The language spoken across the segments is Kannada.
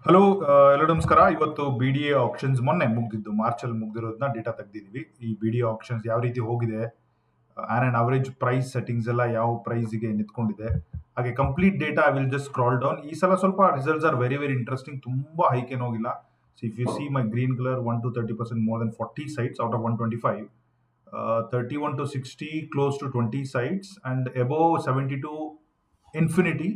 ಹಲೋ ಎಲ್ಲರೂ ನಮಸ್ಕಾರ. ಇವತ್ತು ಬಿ ಡಿ ಎ ಆಕ್ಷನ್ಸ್ ಮೊನ್ನೆ ಮುಗ್ದಿದ್ದು ಮಾರ್ಚಲ್ಲಿ ಮುಗ್ದಿರೋದನ್ನ ಡೇಟಾ ತೆಗ್ದಿದ್ದೀವಿ. ಈ ಬಿ ಡಿ ಎ ಆಕ್ಷನ್ಸ್ ಯಾವ ರೀತಿ ಹೋಗಿದೆ, ಆನ್ ಅವರೇಜ್ ಪ್ರೈಸ್ ಸೆಟ್ಟಿಂಗ್ಸ್ ಎಲ್ಲ ಯಾವ ಪ್ರೈಸ್ಗೆ ನಿಂತ್ಕೊಂಡಿದೆ, ಹಾಗೆ complete data I will just scroll down. ಈ ಸಲ ಸ್ವಲ್ಪ results are very very interesting. ತುಂಬಾ ಹೈಕ್ ಏನು ಹೋಗಿಲ್ಲ. So if U see my green colour 1 to 30% more than 40 sites out of 125, 31 to 60 close to 20 sites, and above 70 to infinity,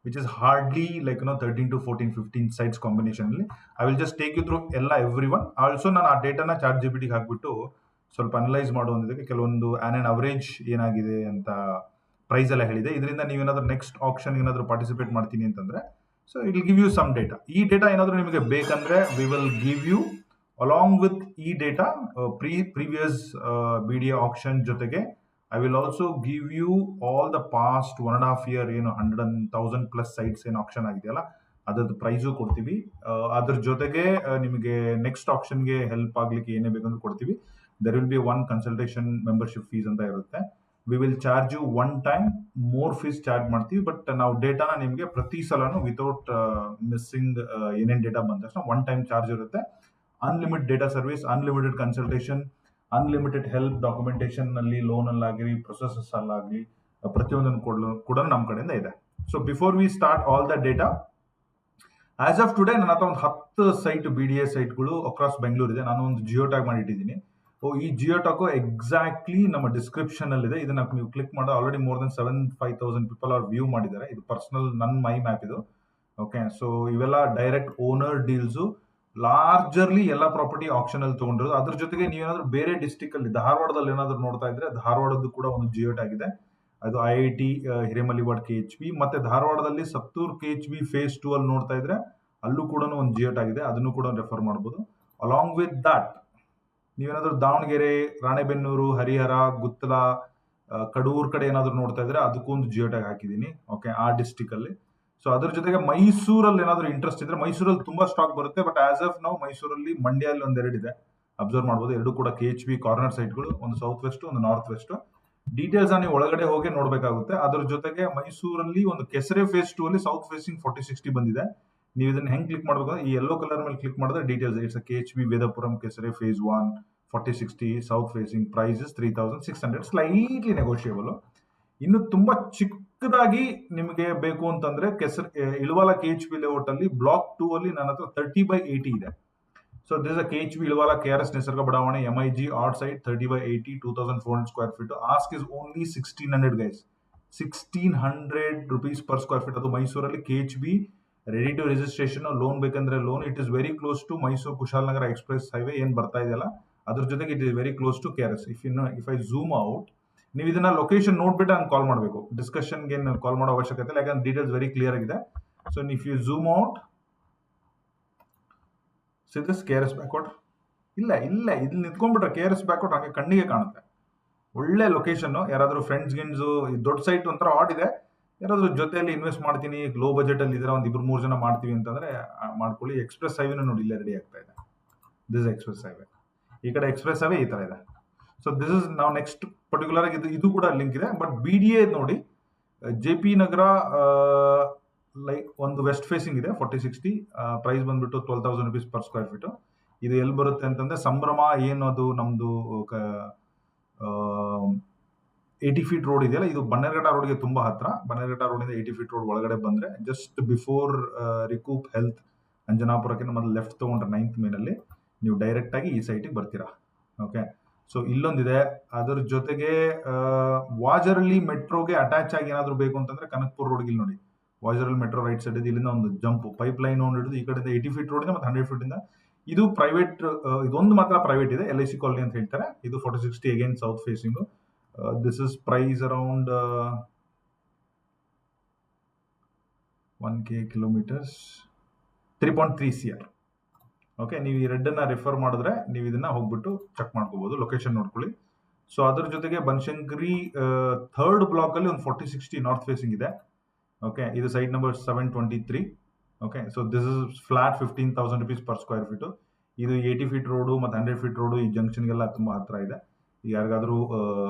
which is hardly like 13 to 14 15 sites combination ಅಲ್ಲಿ. I will just take you through ಎಲ್ಲ everyone. Also ನಾನು ಆ ಡೇಟಾನ ಚಾಟ್ ಜಿ ಪಿ ಟಿಗೆ ಹಾಕ್ಬಿಟ್ಟು ಸ್ವಲ್ಪ ಅನಲೈಸ್ ಮಾಡುವಂಥದ್ದಕ್ಕೆ ಕೆಲವೊಂದು ಆನ್ ಅವರೇಜ್ ಏನಾಗಿದೆ ಅಂತ ಪ್ರೈಸ್ ಎಲ್ಲ ಹೇಳಿದೆ. ಇದರಿಂದ ನೀವೇನಾದ್ರೂ ನೆಕ್ಸ್ಟ್ ಆಕ್ಷನ್ ಏನಾದರೂ ಪಾರ್ಟಿಸಿಪೇಟ್ ಮಾಡ್ತೀನಿ ಅಂತಂದ್ರೆ so it will give you some data. ಈ ಡೇಟಾ ಏನಾದರೂ ನಿಮಗೆ ಬೇಕಂದ್ರೆ we will give you along with ಈ data previous B D A action ಜೊತೆಗೆ I will also give you all the past 1.5 year ಏನು 100,000+ sites ಏನು ಆಕ್ಷನ್ ಆಗಿದೆಯಲ್ಲ ಅದ್ರದ್ದು ಪ್ರೈಸು ಕೊಡ್ತೀವಿ. ಅದ್ರ ಜೊತೆಗೆ ನಿಮಗೆ ನೆಕ್ಸ್ಟ್ ಆಕ್ಷನ್ಗೆ ಹೆಲ್ಪ್ ಆಗ್ಲಿಕ್ಕೆ ಏನೇ ಬೇಕಂದ್ರೂ ಕೊಡ್ತೀವಿ. There will be one consultation membership fees ಅಂತ ಇರುತ್ತೆ. We will charge you one time, more fees charge ಮಾಡ್ತೀವಿ. ಬಟ್ ನಾವು ಡೇಟಾನ ನಿಮಗೆ ಪ್ರತಿ ಸಲನೂ ವಿತೌಟ್ ಮಿಸ್ಸಿಂಗ್ ಏನೇನು ಡೇಟಾ ಬಂದ ತಕ್ಷಣ ಒನ್ ಟೈಮ್ ಚಾರ್ಜ್ ಇರುತ್ತೆ. Unlimited data service, unlimited consultation, unlimited help documentation ನಲ್ಲಿ, ಲೋನ್ ಅಲ್ಲಾಗಲಿ, ಪ್ರೊಸೆಸಸ್ ಅಲ್ಲಾಗಲಿ, ಪ್ರತಿಯೊಂದನ್ನು ಕೂಡ ನಮ್ಮ ಕಡೆಯಿಂದ ಇದೆ. So before we start all the data, as of today ನನ್ನ ಹತ್ರ ಒಂದು 10 ಸೈಟ್ ಬಿ ಡಿ ಎ ಸೈಟ್ಗಳು ಅಕ್ರಾಸ್ ಬೆಂಗಳೂರು ಇದೆ. ನಾನು ಒಂದು ಜಿಯೋ ಟ್ಯಾಗ್ ಮಾಡಿಟ್ಟಿದ್ದೀನಿ. ಈ ಜಿಯೋ ಟ್ಯಾಗು ಎಕ್ಸಾಕ್ಟ್ಲಿ ನಮ್ಮ ಡಿಸ್ಕ್ರಿಪ್ಷನ್ ಅಲ್ಲಿ ಇದೆ. ಇದನ್ನ ನೀವು ಕ್ಲಿಕ್ ಮಾಡಿದ್ರೆ ಆಲ್ರೆಡಿ ಮೋರ್ ದೆನ್ 75,000 ಪೀಪಲ್ ಅವ್ರು ವ್ಯೂ ಮಾಡಿದ್ದಾರೆ. ಇದು ಪರ್ಸನಲ್ ನನ್ನ ಮೈ ಮ್ಯಾಪ್ ಇದು. ಓಕೆ, ಸೊ ಇವೆಲ್ಲ ಡೈರೆಕ್ಟ್ ಓನರ್ ಡೀಲ್ಸು. ಲಾರ್ಜರ್ಲಿ ಎಲ್ಲ ಪ್ರಾಪರ್ಟಿ ಆಕ್ಷನ್ ಅಲ್ಲಿ ತಗೊಂಡಿರೋದು. ಅದ್ರ ಜೊತೆಗೆ ನೀವೇನಾದ್ರೂ ಬೇರೆ ಡಿಸ್ಟಿಕ್ ಅಲ್ಲಿ ಧಾರವಾಡದಲ್ಲಿ ಏನಾದ್ರು ನೋಡ್ತಾ ಇದ್ರೆ ಧಾರವಾಡದ್ದು ಕೂಡ ಒಂದು ಜಿಯೋ ಟ್ಯಾಗ್ ಇದೆ. ಅದು ಐ ಐ ಟಿ ಹಿರೇಮಲಿವಾಡ್ KHP, ಮತ್ತೆ ಧಾರವಾಡದಲ್ಲಿ ಸತ್ತೂರ್ KHP phase 2 ಅಲ್ಲಿ ನೋಡ್ತಾ ಇದ್ರೆ ಅಲ್ಲೂ ಕೂಡ ಒಂದು ಜಿಯೋ ಟ್ಯಾಗ್ ಇದೆ. ಅದನ್ನು ಕೂಡ ರೆಫರ್ ಮಾಡ್ಬೋದು. ಅಲಾಂಗ್ ವಿತ್ ದಟ್ ನೀವೇನಾದ್ರೂ ದಾವಣಗೆರೆ, ರಾಣೆಬೆನ್ನೂರು, ಹರಿಹರ, ಗುತ್ತಲ, ಕಡೂರ್ ಕಡೆ ಏನಾದ್ರು ನೋಡ್ತಾ ಇದ್ರೆ ಅದಕ್ಕೂ ಒಂದು ಜಿಯೋ ಟ್ಯಾಗ್ ಹಾಕಿದ್ದೀನಿ. ಓಕೆ, ಆ ಡಿಸ್ಟಿಕ್ ಅಲ್ಲಿ. ಸೊ ಅದ್ರ ಜೊತೆಗೆ ಮೈಸೂರಲ್ಲಿ ಏನಾದ್ರು ಇಂಟ್ರೆಸ್ಟ್ ಇದ್ರೆ ಮೈಸೂರಲ್ಲಿ ತುಂಬಾ ಸ್ಟಾಕ್ ಬರುತ್ತೆ. ಬಟ್ ಆಸ್ ಆಫ್ ನಾವು ಮೈಸೂರಲ್ಲಿ ಮಂಡ್ಯಲ್ಲಿ ಒಂದೆರಡು ಇದೆ, ಅಬ್ಸರ್ವ್ ಮಾಡ್ಬೋದು. ಎರಡು ಕೂಡ KHP ಕಾರ್ನರ್ ಸೈಟ್ಗಳು, ಒಂದು ಸೌತ್ ವೆಸ್ಟ್, ಒಂದು ನಾರ್ತ್ ವೆಸ್ಟ್. ಡೀಟೇಲ್ಸ್ ನೀವು ಒಳಗಡೆ ಹೋಗಿ ನೋಡ್ಬೇಕಾಗುತ್ತೆ. ಅದ್ರ ಜೊತೆಗೆ ಮೈಸೂರಲ್ಲಿ ಒಂದು ಕೆಸರೆ phase 2 ಅಲ್ಲಿ ಸೌತ್ ಫೇಸಿಂಗ್ 4060 ಬಂದಿದೆ. ನೀವು ಇದನ್ನ ಹೆಂಗ್ ಕ್ಲಿಕ್ ಮಾಡಬೇಕು ಅಂದ್ರೆ ಈ ಯೆಲ್ಲೋ ಕಲರ್ ಮೇಲೆ ಕ್ಲಿಕ್ ಮಾಡಿದ್ರೆ details. It's KHP Vedapuram Kesare phase 1 4060 south facing, prices 3600, slightly negotiable. ಇನ್ನು ತುಂಬಾ ಚಿಕ್ಕದಾಗಿ ನಿಮಗೆ ಬೇಕು ಅಂತಂದ್ರೆ ಇಳವಾಲ KHP ಲೇಔಟ್ ಅಲ್ಲಿ ಬ್ಲಾಕ್ 2 ಅಲ್ಲಿ ನನ್ನ ಹತ್ರ 30/80 ಇದೆ. So this KHP Ilavala KRS Nisarga ಬಡಾವಣೆ MIG odd site 30/80, 2400 square feet. Ask is only 1600 guys, 1600 rupees per square feet. ಅದು ಮೈಸೂರಲ್ಲಿ KHP ready to registration. Loan ಬೇಕಂದ್ರೆ loan. It is very close to Mysuru Kushalnagar express highway ಏನ್ ಬರ್ತಾ ಇದೆಯಲ್ಲ ಅದ್ರ ಜೊತೆಗೆ it is very close to KRS. If I zoom out, ನೀವು ಇದನ್ನ ಲೊಕೇಶನ್ ನೋಡ್ಬಿಟ್ಟು ನಾನು ಕಾಲ್ ಮಾಡಬೇಕು. ಡಿಸ್ಕಷನ್ಗೆ ಏನು ಕಾಲ್ ಮಾಡೋ ಅವಶ್ಯಕತೆ ಇಲ್ಲ, ಯಾಕಂದ್ರೆ ಡೀಟೇಲ್ಸ್ ವೆರಿ ಕ್ಲಿಯರ್ ಆಗಿದೆ. So if you zoom out, this KRS back out. ಇಲ್ಲ ಇಲ್ಲ, ಇಲ್ಲಿ ನಿಂತ್ಕೊಂಡ್ಬಿಟ್ರೆ KRS ಬ್ಯಾಕ್ಔಟ್ ಹಾಗೆ ಕಣ್ಣಿಗೆ ಕಾಣುತ್ತೆ. ಒಳ್ಳೆ ಲೊಕೇಶನ್. ಯಾರಾದ್ರೂ ಫ್ರೆಂಡ್ಸ್ ಗಿನ್ಸು, ದೊಡ್ಡ ಸೈಟ್ ಒಂಥರ ಆಡ್ ಇದೆ, ಯಾರಾದ್ರೂ ಜೊತೆಯಲ್ಲಿ ಇನ್ವೆಸ್ಟ್ ಮಾಡ್ತೀನಿ, ಲೋ ಬಜೆಟ್ ಅಲ್ಲಿ ಇದ್ರೆ ಒಂದು 2-3 ಜನ ಮಾಡ್ತೀವಿ ಅಂತಂದ್ರೆ ಮಾಡ್ಕೊಳ್ಳಿ. ಎಕ್ಸ್ಪ್ರೆಸ್ ಹೈವೇನ ನೋಡಿ ಇಲ್ಲೇ ರೆಡಿ ಆಗ್ತಾ ಇದೆ. This express highway. ಈ ಕಡೆ ಎಕ್ಸ್ಪ್ರೆಸ್ ಹೈವೇ ಈ ತರ ಇದೆ. ಸೊ ದಿಸ್ ಇಸ್ ನಾವು ನೆಕ್ಸ್ಟ್ ಪರ್ಟಿಕ್ಯುಲರ್ ಆಗಿ ಇದು ಕೂಡ ಲಿಂಕ್ ಇದೆ. ಬಟ್ ಬಿ ಡಿ ಎ ನೋಡಿ, JP ನಗರ ಲೈಕ್ ಒಂದು ವೆಸ್ಟ್ ಫೇಸಿಂಗ್ ಇದೆ 4060, ಪ್ರೈಸ್ ಬಂದ್ಬಿಟ್ಟು 12,000 rupees per square feet. ಇದು ಎಲ್ಲಿ ಬರುತ್ತೆ ಅಂತಂದ್ರೆ ಸಂಭ್ರಮ ಏನು ಅದು ನಮ್ದು 80 feet ರೋಡ್ ಇದೆಯಲ್ಲ, ಇದು ಬನ್ನೇರಘಟ್ಟ ರೋಡ್ಗೆ ತುಂಬಾ ಹತ್ರ. ಬನ್ನೇರಘಟ್ಟ ರೋಡಿಂದ 80 feet ರೋಡ್ ಒಳಗಡೆ ಬಂದ್ರೆ ಜಸ್ಟ್ ಬಿಫೋರ್ ರಿಕೂಪ್ ಹೆಲ್ತ್ ಅಂಜನಾಪುರಕ್ಕೆ ಮೊದಲು ಲೆಫ್ಟ್ ತಗೊಂಡ್ರೆ 9th ಮೇನಲ್ಲಿ ನೀವು ಡೈರೆಕ್ಟ್ ಆಗಿ ಈ ಸೈಟಿಗೆ ಬರ್ತೀರಾ. ಓಕೆ, ಸೊ ಇಲ್ಲೊಂದಿದೆ. ಅದ್ರ ಜೊತೆಗೆ ವಾಜರಳ್ಳಿ ಮೆಟ್ರೋಗೆ ಅಟ್ಯಾಚ್ ಆಗಿ ಏನಾದ್ರು ಬೇಕು ಅಂತಂದ್ರೆ ಕನಕ್ಪುರ್ ರೋಡ್ಗೆ ಇಲ್ಲಿ ನೋಡಿ, ವಾಜರಳ್ಳಿ ಮೆಟ್ರೋ ರೈಟ್ ಸೈಡ್ ಇದೆ. ಇಲ್ಲಿಂದ ಒಂದು ಜಂಪ್ ಪೈಪ್ ಲೈನ್ ಹಿಡಿದು ಈ ಕಡೆ 80 feet ರೋಡ್ ಇದೆ, ಮತ್ತೆ 100 feet ಇಂದ ಇದು ಪ್ರೈವೇಟ್. ಇದೊಂದು ಮಾತ್ರ ಪ್ರೈವೇಟ್ ಇದೆ, LIC ಕಾಲನಿ ಅಂತ ಹೇಳ್ತಾರೆ. ಇದು 4060 again south facing. This is price around 1K kilometers, 3.3 CR. Okay, ನೀವು ಈ ರೆಡ್ ಅನ್ನ ರೆಫರ್ ಮಾಡಿದ್ರೆ ನೀವು ಇದನ್ನ ಹೋಗ್ಬಿಟ್ಟು ಚೆಕ್ ಮಾಡ್ಕೋಬಹುದು, ಲೊಕೇಶನ್ ನೋಡ್ಕೊಳ್ಳಿ. ಸೊ ಅದ್ರ ಜೊತೆಗೆ ಬನಶಂಕರಿ 3rd ಬ್ಲಾಕ್ ಅಲ್ಲಿ ಒಂದು 4060 ನಾರ್ತ್ ಫೇಸಿಂಗ್ ಇದೆ. ಓಕೆ, ಇದು site number 723. Okay, so this is flat 15,000 rupees per square feet. ಇದು 80 feet ರೋಡು ಮತ್ತು 100 feet ರೋಡು ಈ ಜಂಕ್ಷನ್ಗೆಲ್ಲ ತುಂಬಾ ಹತ್ರ ಇದೆ. ಯಾರಿಗಾದ್ರೂ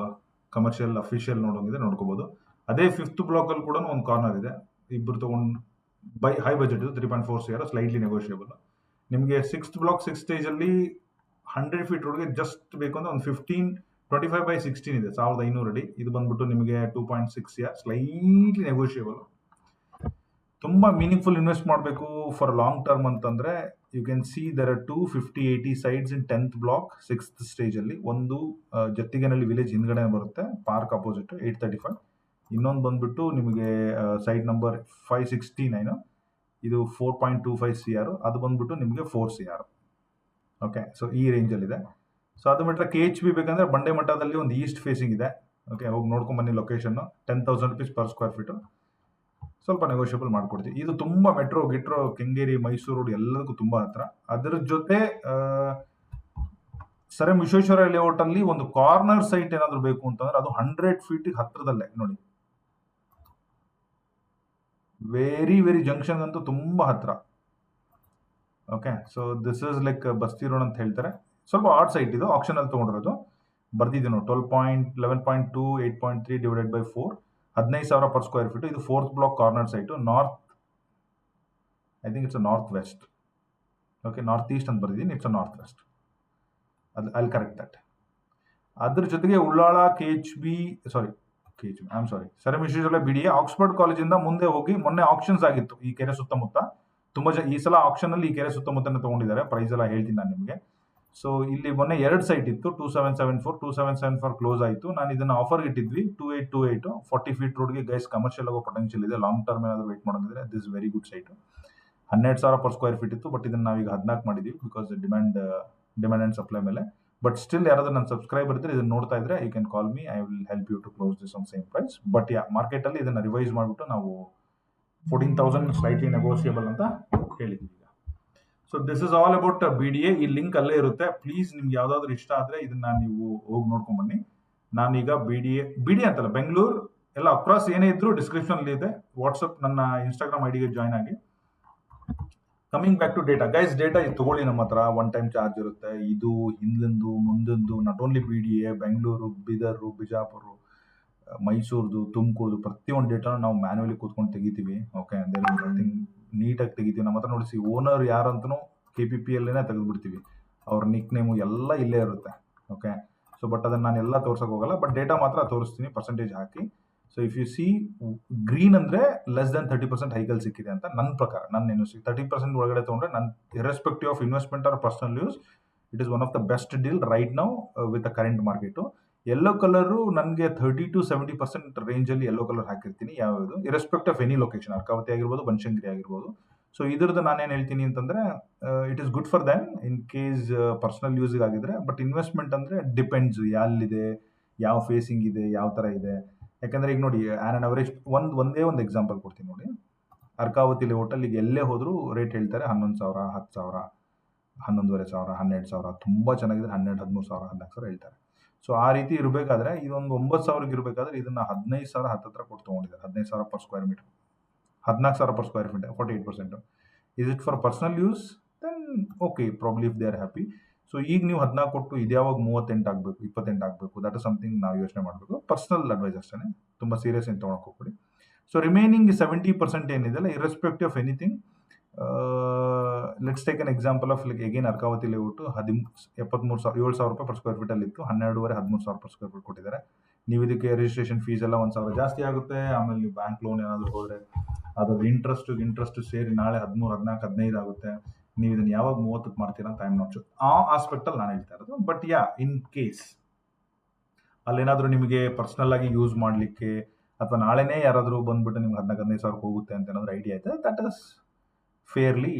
ಕಮರ್ಷಿಯಲ್ ಅಫಿಷಿಯಲ್ ನೋಡೋಂಗಿದೆ ನೋಡ್ಕೋಬಹುದು. ಅದೇ 5th ಬ್ಲಾಕ್ ಅಲ್ಲಿ ಕೂಡ ಒಂದು ಕಾರ್ನರ್ ಇದೆ. ಇಬ್ರು ತಗೊಂಡು ಹೈ ಬಜೆಟ್ ಇದು 3.4 CR, ಸ್ಲೈಟ್ಲಿ ನೆಗೋಷಿಯಬಲ್. ನಿಮಗೆ 6th ಬ್ಲಾಕ್ 6 ಸ್ಟೇಜಲ್ಲಿ 100 ಫೀಟ್ ರೋಡ್ಗೆ ಜಸ್ಟ್ ಬೇಕು ಅಂದ್ರೆ ಒಂದು 25/16 ಇದೆ, 1500 ಅಡಿ. ಇದು ಬಂದ್ಬಿಟ್ಟು ನಿಮಗೆ 2.6 CR, ಸ್ಲೈಟ್ಲಿ ನೆಗೋಷಿಯಬಲ್. ತುಂಬಾ ಮೀನಿಂಗ್ಫುಲ್ ಇನ್ವೆಸ್ಟ್ ಮಾಡಬೇಕು ಫಾರ್ ಲಾಂಗ್ ಟರ್ಮ್ ಅಂತಂದ್ರೆ you can see there are 250-80 sites in 10th block 6th stage ಅಲ್ಲಿ. ಒಂದು ಜತ್ತಿಗೆನಹಳ್ಳಿ ವಿಲೇಜ್ ಹಿಂದ್ಗಡೆ ಬರುತ್ತೆ, ಪಾರ್ಕ್ ಅಪೋಸಿಟ್ 835. ಇನ್ನೊಂದು ಬಂದ್ಬಿಟ್ಟು ನಿಮಗೆ ಸೈಟ್ ನಂಬರ್ 569, ಇದು 4.25 CR, ಅದು ಬಂದ್ಬಿಟ್ಟು ನಿಮಗೆ 4 CR. ಓಕೆ, ಸೊ ಈ ರೇಂಜಲ್ಲಿದೆ. ಸೊ ಅದು ಬಿಟ್ಟರೆ KHB ಬೇಕಂದ್ರೆ ಬಂಡೆ ಮಠದಲ್ಲಿ ಒಂದು ಈಸ್ಟ್ ಫೇಸಿಂಗ್ ಇದೆ. ಓಕೆ, ಹೋಗಿ ನೋಡ್ಕೊಂಡ್ ಬನ್ನಿ location. 10,000 rupees per square feet, ಸ್ವಲ್ಪ ನೆಗೋಷಿಯಬಲ್ ಮಾಡ್ಕೊಡ್ತೀವಿ. ಇದು ತುಂಬಾ ಮೆಟ್ರೋ ಗಿಟ್ರೋ ಕೆಂಗೇರಿ ಮೈಸೂರು ರೋಡ್ ಎಲ್ಲದಕ್ಕೂ ತುಂಬಾ ಹತ್ರ. ಅದರ ಜೊತೆ ಸರ್ ಎಂ ವಿಶ್ವೇಶ್ವರಯ್ಯ ಲೇಔಟ್ ಅಲ್ಲಿ ಒಂದು ಕಾರ್ನರ್ ಸೈಟ್ ಏನಾದ್ರು ಬೇಕು ಅಂತಂದ್ರೆ ಅದು 100 ಫೀಟ್ ಹತ್ರದಲ್ಲೇ ನೋಡಿ, ವೆರಿ ವೆರಿ ಜಂಕ್ಷನ್ ಅಂತೂ ತುಂಬಾ ಹತ್ರ. Okay, so this is like Basti road ಅಂತ ಹೇಳ್ತಾರೆ. ಸ್ವಲ್ಪ ಆಡ್ ಸೈಟ್ ಇದು, ಆಕ್ಷನ್ ಅಲ್ಲಿ ತಗೊಂಡಿರೋದು. ಬರ್ದಿದ್ದೀನಿ ನೋಡಿ, 11.2 8.3 divided by 4, 15,000 per square feet. ಇದು 4th block corner site, north, I think it's north west. Okay, north east ಅಂತ ಬರ್ದಿದ್ದೀನಿ, it's north west. I'll correct that. ಅದ್ರ ಜೊತೆಗೆ Ullal KHB sir M Visvesvaraya BDA Oxford ಕಾಲೇಜಿಂದ ಮುಂದೆ ಹೋಗಿ ಮೊನ್ನೆ ಆಕ್ಷನ್ಸ್ ಆಗಿತ್ತು ಈ ಕೆರೆ ಸುತ್ತಮುತ್ತ. ತುಂಬಾ ಈ ಸಲ ಆಕ್ಷನ್ ಅಲ್ಲಿ ಈ ಕೆರೆ ಸುತ್ತಮುತ್ತನೇ ತಗೊಂಡಿದ್ದಾರೆ. ಪ್ರೈಸ್ ಎಲ್ಲ ಹೇಳ್ತೀನಿ ನಾನು ನಿಮಗೆ. ಸೊ ಇಲ್ಲಿ ಮೊನ್ನೆ 2 ಸೈಟ್ ಇತ್ತು, 2774, 2774 ಕ್ಲೋಸ್ ಆಯಿತು. ನಾನು ಇದನ್ನ ಆಫರ್ ಇಟ್ಟಿದ್ವಿ 2828, 40 ಫೀಟ್ ರೋಡ್ಗೆ. ಗೈಸ್ ಕಮರ್ಷಿಯಲ್ ಆಗೋ ಪೊಟೆನ್ಷಿಯಲ್ ಇದೆ. ಲಾಂಗ್ ಟರ್ಮ್ ಏನಾದ್ರು ವೇಟ್ ಮಾಡೋದಿದ್ರೆ this very good site. 12,000 per square feet ಇತ್ತು, ಬಟ್ ಇದನ್ನ ನಾವೀಗ 14 ಮಾಡಿದೀವಿ ಬಿಕಾಸ್ ಡಿಮ್ಯಾಂಡ್ ಅಂಡ್ ಸಪ್ಲೈ ಮೇಲೆ. ಬಟ್ ಸ್ಟಿಲ್ ಯಾರಾದ್ರೂ ನನ್ನ ಸಬ್ಸ್ಕ್ರೈಬರ್ ಇದ್ರೆ ಇದನ್ನ ನೋಡ್ತಾ ಇದ್ರೆ you can call me, I will help you to close this on same price. But market ಅಲ್ಲಿ ಇದನ್ನ ರಿವೈಸ್ ಮಾಡ್ಬಿಟ್ಟು ನಾವು 14,000 ಸ್ಲೈಟ್ಲಿ ನೆಗೋಷಿಯಬಲ್ ಅಂತ ಹೇಳಿದ್ವಿ ಈಗ. So this is all about BDA. ಈ ಲಿಂಕ್ ಅಲ್ಲೇ ಇರುತ್ತೆ. ಪ್ಲೀಸ್ ನಿಮ್ಗೆ ಯಾವ್ದಾದ್ರು ಇಷ್ಟ ಆದ್ರೆ ಇದನ್ನ ನೀವು ಹೋಗಿ ನೋಡ್ಕೊಂಡ್ ಬನ್ನಿ. ನಾನೀಗ BDA ಅಂತಲ್ಲ, ಬೆಂಗಳೂರು ಎಲ್ಲ ಅಕ್ರಾಸ್ ಏನೇ ಇದ್ರು ಡಿಸ್ಕ್ರಿಪ್ಷನ್ ಅಲ್ಲಿ ಇದೆ. ವಾಟ್ಸಪ್ ನನ್ನ ಇನ್ಸ್ಟಾಗ್ರಾಮ್ ಐಡಿಗೆ ಜಾಯ್ನ್ ಆಗಿ. Coming back to data guys, data ಇದು ತಗೊಳ್ಳಿ. ನಮ್ಮ ಹತ್ರ 1 time ಚಾರ್ಜ್ ಇರುತ್ತೆ. ಇದು ಹಿಂದಿಂದು ಮುಂದಿಂದು, not only BDA, Bengaluru, Bidar, Bijapur, ಮೈಸೂರ್ದು, ತುಮಕೂರ್ದು ಪ್ರತಿಯೊಂದು ಡೇಟಾ ನಾವು ಮ್ಯಾನ್ಯುವಲಿ ಕೂತ್ಕೊಂಡು ತೆಗಿತೀವಿ. ಓಕೆ, ನೀಟಾಗಿ ತೆಗಿತೀವಿ. ನಮ್ಮ ಹತ್ರ ನೋಡಿಸಿ ಓನರ್ ಯಾರು ಅಂತನೂ KPPL ತೆಗೆದ್ಬಿಡ್ತೀವಿ. ಅವ್ರ ನಿಕ್ ನೇಮು ಎಲ್ಲ ಇಲ್ಲೇ ಇರುತ್ತೆ. ಓಕೆ, ಸೊ ಬಟ್ ಅದನ್ನ ನಾನು ಎಲ್ಲ ತೋರ್ಸಕ್ ಹೋಗಲ್ಲ, ಬಟ್ ಡೇಟಾ ಮಾತ್ರ ತೋರಿಸ್ತೀನಿ percentage hockey. So if U C green ಅಂದ್ರೆ ಲೆಸ್ ದನ್ 30% ಹೈಕಲ್ ಸಿಕ್ಕಿದೆ ಅಂತ ನನ್ನ ಪ್ರಕಾರ. ನನ್ನ ಇನ್ವೆಸ್ಟ್ 30% ಒಳಗಡೆ ತಗೊಂಡ್ರೆ ನನ್ನ irrespective of investment or personal use, it is one of the best deal right now with the current market. Yellow colour ನನಗೆ 30 to 70% ರೇಂಜ್ ಅಲ್ಲಿ ಯೆಲ್ಲೋ ಕಲರ್ ಹಾಕಿರ್ತೀನಿ. ಯಾವ್ದು irrespective of any location, Arkavathi ಆಗಿರ್ಬೋದು, ಬನಶಂಕರಿ ಆಗಿರ್ಬೋದು. ಸೊ ಇದ್ರದ್ದು ನಾನೇನು ಹೇಳ್ತೀನಿ ಅಂತಂದ್ರೆ it is good for then in case personal use ಆಗಿದ್ರೆ. ಬಟ್ ಇನ್ವೆಸ್ಟ್ಮೆಂಟ್ ಅಂದ್ರೆ ಡಿಪೆಂಡ್ಸ್, ಎಲ್ಲಿದೆ, ಯಾವ ಫೇಸಿಂಗ್ ಇದೆ, ಯಾವ ತರ ಇದೆ. ಯಾಕಂದ್ರೆ ಈಗ ನೋಡಿ, ಆನ್ ಅವರೇಜ್ ಒಂದೇ ಒಂದು ಎಕ್ಸಾಂಪಲ್ ಕೊಡ್ತೀನಿ ನೋಡಿ. ಅರ್ಕಾವತಿ ಲೇಔಟಲ್ಲಿ ಈಗ ಎಲ್ಲೇ ಹೋದ್ರು ರೇಟ್ ಹೇಳ್ತಾರೆ 11,000, 10,000, 11,500, 12,000. ತುಂಬಾ ಚೆನ್ನಾಗಿದೆ 12,000, 13,000, 14,000 ಹೇಳ್ತಾರೆ. ಸೊ ಆ ರೀತಿ ಇರಬೇಕಾದ್ರೆ ಇದೊಂದು 9,000 ಇರಬೇಕಾದ್ರೆ ಇದನ್ನ 15,000 ಹತ್ತತ್ರ ಕೊಟ್ಟು ತಗೊಂಡಿದ್ದಾರೆ. 15,000 per square meter, 14,000 per square feet, 48%. Is it for personal use? Then okay, probably if they are happy. So ಈಗ ನೀವು 14 ಕೊಟ್ಟು ಇದ್ಯಾವಾಗ 38 ಆಗಬೇಕು, 28 ಆಗಬೇಕು, ದಟ್ ಇಸ್ ಸಮಥಿಂಗ್ ನಾವು ಯೋಚನೆ ಮಾಡಬೇಕು. ಪರ್ಸನಲ್ ಅಡ್ವೈಸ್ ಅಷ್ಟೇ, ತುಂಬ ಸೀರಿಯಸ್ ಏನು ತೊಗೊಳಕ್ಕೆ ಹೋಗ್ಬಿಡಿ. ಸೊ ರಿಮೈನಿಂಗ್ 70% ಏನಿದೆಲ್ಲ irrespective of anything. Let's take an example of like again Arkavathi layout 7,000 ರೂಪಾಯಿ per square feet ಅಲ್ಲಿ ಇತ್ತು. 12,500, 13,000 per square feet ಕೊಟ್ಟಿದ್ದಾರೆ. ನೀವು ಇದಕ್ಕೆ ರಿಜಿಸ್ಟ್ರೇಷನ್ ಫೀಸ್ ಎಲ್ಲ 1,000 ಜಾಸ್ತಿ ಆಗುತ್ತೆ. ಆಮೇಲೆ ನೀವು ಬ್ಯಾಂಕ್ ಲೋನ್ ಏನಾದರೂ ಹೋದರೆ ಅದ್ರ ಇಂಟ್ರೆಸ್ಟ್ ಸೇರಿ ನಾಳೆ 13, 14, 15 ಆಗುತ್ತೆ. ನೀವು ಇದನ್ನ ಯಾವಾಗ 30ಕ್ಕೆ ಮಾಡ್ತೀರಾ ಅಂತ ಐಮ್ ನಾಟ್ ಶೂರ್. ಆ ಆಸ್ಪೆಕ್ಟ್ ಅಲ್ಲಿ ನಾನು ಹೇಳ್ತಾ ಇರೋದು. ಬಟ್ ಇನ್ ಕೇಸ್ ಅಲ್ಲೇನಾದ್ರೂ ನಿಮಗೆ ಪರ್ಸನಲ್ ಆಗಿ ಯೂಸ್ ಮಾಡಲಿಕ್ಕೆ ಅಥವಾ ನಾಳೆನೇ ಯಾರಾದರೂ ಬಂದ್ಬಿಟ್ಟು ನಿಮ್ಗೆ 14,000-15,000 ಹೋಗುತ್ತೆ ಅಂತ ಏನಾದ್ರು ಐಡಿಯಾ ಐತೆ, that is fairly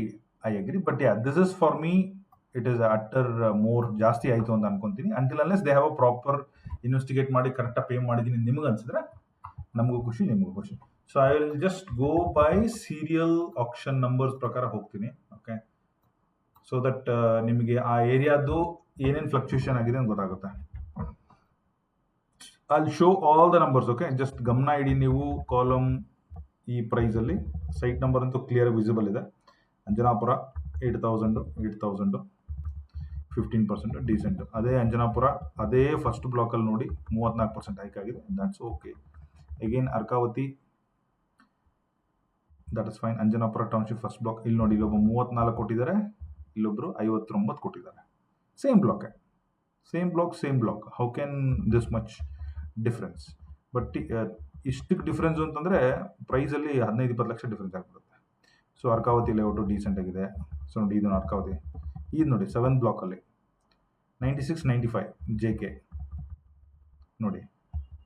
I agree. But this is for me, it is utter more ಜಾಸ್ತಿ ಆಯಿತು ಅಂತ ಅನ್ಕೊಂತೀನಿ. Until unless they have a proper investigate ಮಾಡಿ ಕರೆಕ್ಟಾಗಿ ಪೇ ಮಾಡಿದ್ದೀನಿ ನಿಮ್ಗೆ ಅನ್ಸಿದ್ರೆ ನಮಗೂ ಖುಷಿ, ನಿಮಗೂ ಖುಷಿ. So I will just go by serial action numbers ಪ್ರಕಾರ ಹೋಗ್ತೀನಿ. ಓಕೆ, ಸೊ ದಟ್ ನಿಮಗೆ ಆ ಏರಿಯಾದು ಏನೇನು ಫ್ಲಕ್ಚುಯೇಷನ್ ಆಗಿದೆ ಅಂತ ಗೊತ್ತಾಗುತ್ತೆ. I'll show all the numbers. Okay, just ಗಮನ ಇಡಿ ನೀವು. ಕಾಲಮ್ ಈ ಪ್ರೈಸ್ ಅಲ್ಲಿ ಸೈಟ್ ನಂಬರ್ ಅಂತೂ ಕ್ಲಿಯರ್ ವಿಸಿಬಲ್ ಇದೆ. ಅಂಜನಾಪುರ 8,000, 15% ಡೀಸೆಂಟ್. ಅದೇ ಅಂಜನಾಪುರ ಅದೇ ಫಸ್ಟ್ ಬ್ಲಾಕ್ ಅಲ್ಲಿ ನೋಡಿ 34% ಹೈಕ್ ಆಗಿದೆ. That's okay. Again Arkavathi that is fine. Anjanapura township first block ಇಲ್ಲಿ ನೋಡಿ, ಇಲ್ಲೊಬ್ಬ 34 ಕೊಟ್ಟಿದ್ದಾರೆ, ಇಲ್ಲೊಬ್ರು 59 ಕೊಟ್ಟಿದ್ದಾರೆ. Same block, same block. How can this much difference? But ಇಷ್ಟಕ್ಕೆ ಡಿಫ್ರೆನ್ಸ್ ಅಂತಂದರೆ ಪ್ರೈಸಲ್ಲಿ 15-20 ಲಕ್ಷ ಡಿಫ್ರೆನ್ಸ್ ಆಗ್ಬಿಡುತ್ತೆ. ಸೊ ಅರ್ಕಾವತಿ ಲೇಔಟು ಡೀಸೆಂಟ್ ಆಗಿದೆ. ಸೊ ನೋಡಿ, ಇದು ಅರ್ಕಾವತಿ, ಇದು ನೋಡಿ 7 ಬ್ಲಾಕಲ್ಲಿ 96-95 JK ನೋಡಿ,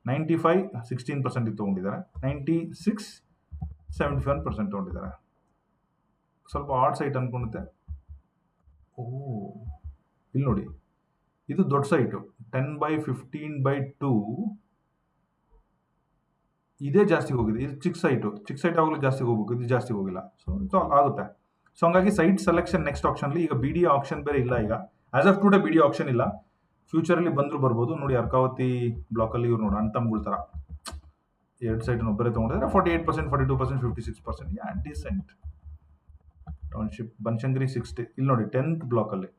95 16% ತೊಗೊಂಡಿದ್ದಾರೆ, 96 71% ತೊಗೊಂಡಿದ್ದಾರೆ. ಸ್ವಲ್ಪ ಆಡ್ ಸೈಟ್ ಅನ್ಕೊಂಡುತ್ತೆ. ಓ, ಇಲ್ಲಿ ನೋಡಿ, ಇದು ದೊಡ್ಡ ಸೈಟು 10/15/2, ಇದೇ ಜಾಸ್ತಿ ಹೋಗಿದೆ. ಇದು ಚಿಕ್ಕ ಸೈಟ್ ಆವಾಗಲೂ ಜಾಸ್ತಿ ಹೋಗ್ಬೇಕು, ಇದು ಜಾಸ್ತಿ ಹೋಗಿಲ್ಲ. ಸೊ ಆಗುತ್ತೆ. ಸೊ ಹಂಗಾಗಿ ಸೈಟ್ ಸೆಲೆಕ್ಷನ್ ನೆಕ್ಸ್ಟ್ ಆಪ್ಷನ್ಲಿ. ಈಗ BDA ಆಪ್ಷನ್ ಬೇರೆ ಇಲ್ಲ, ಈಗ as of today BDA option ಇಲ್ಲ. ಫ್ಯೂಚರಲ್ಲಿ ಬಂದರೂ ಬರ್ಬೋದು. ನೋಡಿ ಅರ್ಕಾವತಿ ಬ್ಲಾಕಲ್ಲಿ ಇವ್ರು ನೋಡಿ ಅಣ್ತಮ್ಗಳ ಥರ 2 ಸೈಟನ್ನು ಒಬ್ಬರೇ ತೊಗೊಂಡಿದ್ದಾರೆ. 48%, 42%, 56%. Yeah, decent. ಟೌನ್ಶಿಪ್ ಬನಶಂಕರಿ 60, ಇಲ್ಲಿ ನೋಡಿ 10th ಬ್ಲಾಕಲ್ಲಿ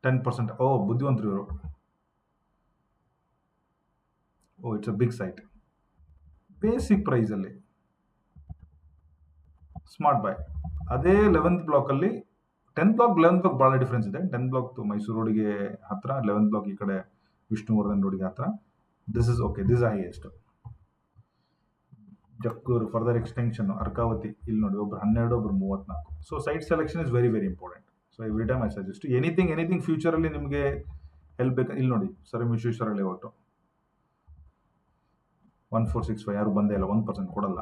10%. ಓ, ಬುದ್ಧಿವಂತರು ಇವರು. Oh, it's a big site. Basic ಪ್ರೈಸಲ್ಲಿ ಸ್ಮಾರ್ಟ್ ಬಾಯ್. ಅದೇ 11th ಬ್ಲಾಕಲ್ಲಿ 10th ಬ್ಲಾಕ್ 11th ಬ್ಲಾಕ್ ಭಾಳ ಡಿಫ್ರೆನ್ಸ್ ಇದೆ. 10th ಬ್ಲಾಕ್ ಮೈಸೂರು ರೋಡಿಗೆ ಹತ್ರ, 11th ಬ್ಲಾಕ್ ಈ ಕಡೆ ವಿಷ್ಣುವರ್ಧನ್ ರೋಡಿಗೆ ಹತ್ರ. This is okay, this highest. Jakkur further extension Arkavathi ಇಲ್ಲಿ ನೋಡಿ, ಒಬ್ರು 12, ಒಬ್ರು 34. So site selection is very very important. So every time I suggest anything ಫ್ಯೂಚರಲ್ಲಿ ನಿಮಗೆ ಹೆಲ್ಪ್ ಬೇಕು. ಇಲ್ಲಿ ನೋಡಿ ಸರ್ ವಿಶ್ವೇಶ್ವರ ಲೇಔಟು 1465, ಯಾರು ಬಂದೇ ಇಲ್ಲ, 1% ಕೊಡಲ್ಲ.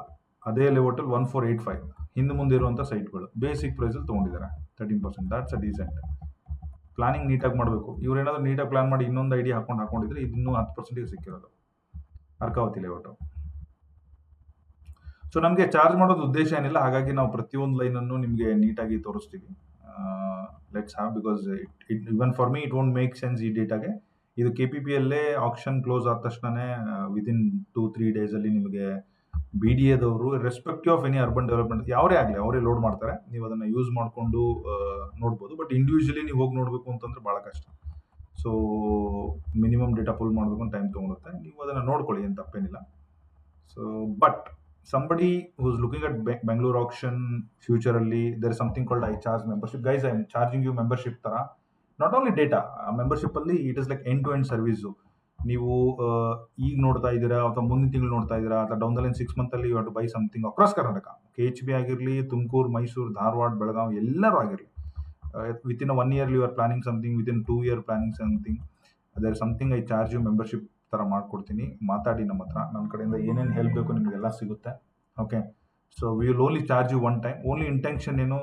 ಅದೇ ಲೇಔಟಲ್ಲಿ 1485 ಹಿಂದೆ ಮುಂದೆ ಇರುವಂಥ ಸೈಟ್ಗಳು ಬೇಸಿಕ್ ಪ್ರೈಸಲ್ಲಿ ತೊಗೊಂಡಿದ್ದಾರೆ 13%. That's a decent. ಪ್ಲಾನಿಂಗ್ ನೀಟಾಗಿ ಮಾಡಬೇಕು. ಇವ್ರೇನಾದ್ರು ನೀಟಾಗಿ ಪ್ಲಾನ್ ಮಾಡಿ ಇನ್ನೊಂದು ಐಡಿಯಾ ಹಾಕೊಂಡಿದ್ರೆ ಇದು ಇನ್ನೂ 10% ಸಿಕ್ಕಿರೋದು. ಅರ್ಕಾವತಿ ಲೇಔಟು. ಸೊ ನಮಗೆ ಚಾರ್ಜ್ ಮಾಡೋದು ಉದ್ದೇಶ ಏನಿಲ್ಲ, ಹಾಗಾಗಿ ನಾವು ಪ್ರತಿಯೊಂದು ಲೈನನ್ನು ನಿಮಗೆ ನೀಟಾಗಿ ತೋರಿಸ್ತೀವಿ. Let's have, because it even for me it won't make sense ಈ ಡೇಟಾಗೆ. ಇದು KPPಯಲ್ಲೇ ಆಕ್ಷನ್ ಕ್ಲೋಸ್ ಆದ ತಕ್ಷಣನೇ ವಿದಿನ್ 2-3 ಡೇಸಲ್ಲಿ ನಿಮಗೆ BDAದವರು respective of any urban development ಯಾವರೇ ಆಗಲಿ ಅವರೇ ಲೋಡ್ ಮಾಡ್ತಾರೆ. ನೀವು ಅದನ್ನು ಯೂಸ್ ಮಾಡಿಕೊಂಡು ನೋಡ್ಬೋದು. ಬಟ್ ಇಂಡಿವಿಜುವಲಿ ನೀವು ಹೋಗಿ ನೋಡಬೇಕು ಅಂತಂದ್ರೆ ಭಾಳ ಕಷ್ಟ. ಸೊ ಮಿನಿಮಮ್ ಡೇಟಾ ಪುಲ್ ಮಾಡಬೇಕು ಅಂತ ಟೈಮ್ ತೊಗೊಳುತ್ತೆ. ನೀವು ಅದನ್ನು ನೋಡ್ಕೊಳ್ಳಿ, ಏನು ತಪ್ಪೇನಿಲ್ಲ. So but somebody who's looking at Bangalore auction futurally, there is something called I charge membership. Guys, I am charging you membership ತರ. Not only data, membership ಅಲ್ಲಿ it is like end to end service. ನೀವು ಈಗ ನೋಡ್ತಾ ಇದ್ದೀರಾ ಅಥವಾ ಮುಂದಿನ ತಿಂಗಳು ನೋಡ್ತಾ ಇದ್ದೀರಾ ಅಥವಾ ಡೌನ್ ದ ಲೈನ್ 6 month ಅಲ್ಲಿ you have to buy something across Karnataka, KHB ಆಗಿರಲಿ, ತುಮಕೂರು, ಮೈಸೂರು, ಧಾರವಾಡ, ಬೆಳಗಾವಿ, ಎಲ್ಲರೂ ಆಗಿರಲಿ, within 1 year you are planning something, within 2 year planning something, there is something I charge you membership ಥರ ಮಾಡ್ಕೊಡ್ತೀನಿ. ಮಾತಾಡಿ ನಮ್ಮ ಹತ್ರ, ನನ್ನ ಕಡೆಯಿಂದ ಏನೇನು ಹೆಲ್ಪ್ ಬೇಕು ನಿಮಗೆಲ್ಲ ಸಿಗುತ್ತೆ. Okay, so we will only charge you 1 time. Only intention ಏನು,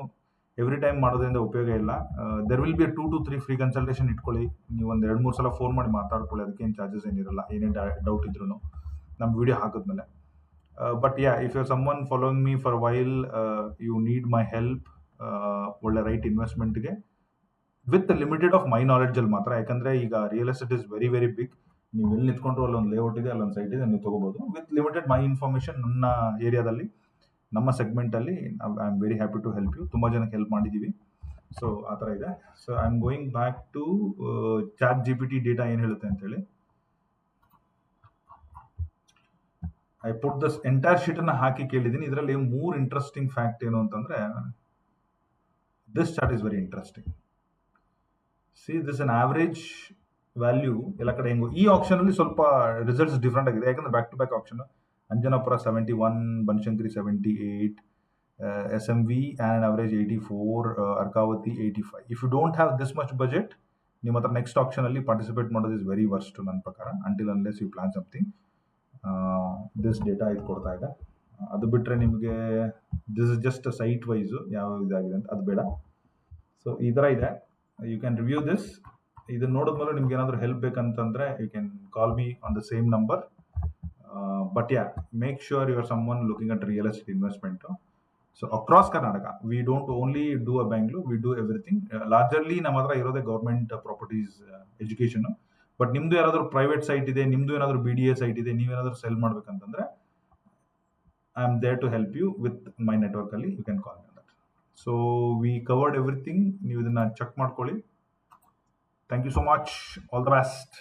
ಎವ್ರಿ ಟೈಮ್ ಮಾಡೋದ್ರಿಂದ ಉಪಯೋಗ ಇಲ್ಲ. There will be 2 to 3 free consultation ಇಟ್ಕೊಳ್ಳಿ. ನೀವು ಒಂದು 2-3 ಸಲ ಫೋನ್ ಮಾಡಿ ಮಾತಾಡ್ಕೊಳ್ಳಿ, ಅದಕ್ಕೇನು ಚಾರ್ಜಸ್ ಏನಿರಲ್ಲ. ಏನೇ ಡೌಟ್ ಇದ್ರೂ ನಮ್ಮ ವಿಡಿಯೋ ಹಾಕಿದ್ಮೇಲೆ. But yeah, if you are someone following me for while, you need my help, ಒಳ್ಳೆ ರೈಟ್ ಇನ್ವೆಸ್ಟ್ಮೆಂಟ್ಗೆ ವಿತ್ ಲಿಮಿಟೆಡ್ ಆಫ್ ಮೈ ನಾಲೆಡ್ಜಲ್ಲಿ ಮಾತ್ರ. ಯಾಕಂದರೆ ಈಗ real estate is very very big. ನೀವು ಎಲ್ಲಿ ನಿಂತ್ಕೊಂಡ್ರು ಅಲ್ಲೊಂದು ಲೇಔಟ್ ಇದೆ, ಅಲ್ಲೊಂದು ಸೈಟ್ ಇದೆ, ನೀವು ತೊಗೋಬೋದು ವಿತ್ ಲಿಮಿಟೆಡ್ ಮೈ ಇನ್ಫಾರ್ಮೇಷನ್. ನನ್ನ ಏರಿಯಾದಲ್ಲಿ, ನಮ್ಮ ಸೆಗ್ಮೆಂಟಲ್ಲಿ I am very happy to help you. ತುಂಬ ಜನಕ್ಕೆ ಹೆಲ್ಪ್ ಮಾಡಿದ್ದೀವಿ. ಸೊ ಆ ಥರ ಇದೆ. So I am going back to ChatGPT data ಏನು ಹೇಳುತ್ತೆ ಅಂತೇಳಿ. ಐ ಪುಟ್ ದಸ್ ಎಂಟೈರ್ ಶೀಟನ್ನು ಹಾಕಿ ಕೇಳಿದ್ದೀನಿ. ಇದರಲ್ಲಿ 3 ಇಂಟ್ರೆಸ್ಟಿಂಗ್ ಫ್ಯಾಕ್ಟ್ ಏನು ಅಂತಂದರೆ, this chart is very interesting. See this an average value ಎಲ್ಲ ಕಡೆ ಹೆಂಗೋ. ಈ ಆಪ್ಷನಲ್ಲಿ ಸ್ವಲ್ಪ ರಿಸಲ್ಟ್ಸ್ ಡಿಫ್ರೆಂಟ್ ಆಗಿದೆ, ಯಾಕಂದರೆ back to back option. Anjanapura 71, Banashankari 78, SMV and average 84, Arkavathi 85. If you don't have this much budget, ನಿಮ್ಮ ಹತ್ರ ನೆಕ್ಸ್ಟ್ ಆಪ್ಷನಲ್ಲಿ ಪಾರ್ಟಿಸಿಪೇಟ್ ಮಾಡೋದು ಇಸ್ ವೆರಿ ವರ್ಸ್ಟ್ ನನ್ನ ಪ್ರಕಾರ, until unless you plan something. This data ಇದು ಕೊಡ್ತಾ ಇದೆ. ಅದು ಬಿಟ್ಟರೆ ನಿಮಗೆ this is just site wise ಯಾವ ಇದಾಗಿದೆ ಅಂತ ಅದು ಬೇಡ. ಸೊ ಈ ಥರ ಇದೆ. You can review this. ಇದನ್ನು ನೋಡಿದ್ಮೇಲೆ ನಿಮ್ಗೆ ಏನಾದರೂ ಹೆಲ್ಪ್ ಬೇಕಂತಂದರೆ you can call me on the same number. But yeah, make sure you are someone looking at real estate investment. So across Karnataka, we don't only do a Bangalore, we do everything. Largely ನಮ್ಮ ಹತ್ರ ಇರೋದೇ ಗೌರ್ಮೆಂಟ್ ಪ್ರಾಪರ್ಟೀಸ್ ಎಜುಕೇಷನು. ಬಟ್ ನಿಮ್ಮದು ಯಾರಾದರೂ ಪ್ರೈವೇಟ್ ಸೈಟ್ ಇದೆ, ನಿಮ್ಮದು ಏನಾದರೂ BDA ಸೈಟ್ ಇದೆ, ನೀವೇನಾದರೂ ಸೆಲ್ ಮಾಡಬೇಕಂತಂದರೆ I am there to help you with my ನೆಟ್ವರ್ಕಲ್ಲಿ. You can call me that. So we covered everything. ನೀವು ಇದನ್ನು ಚೆಕ್ ಮಾಡ್ಕೊಳ್ಳಿ. Thank you so much. All the best.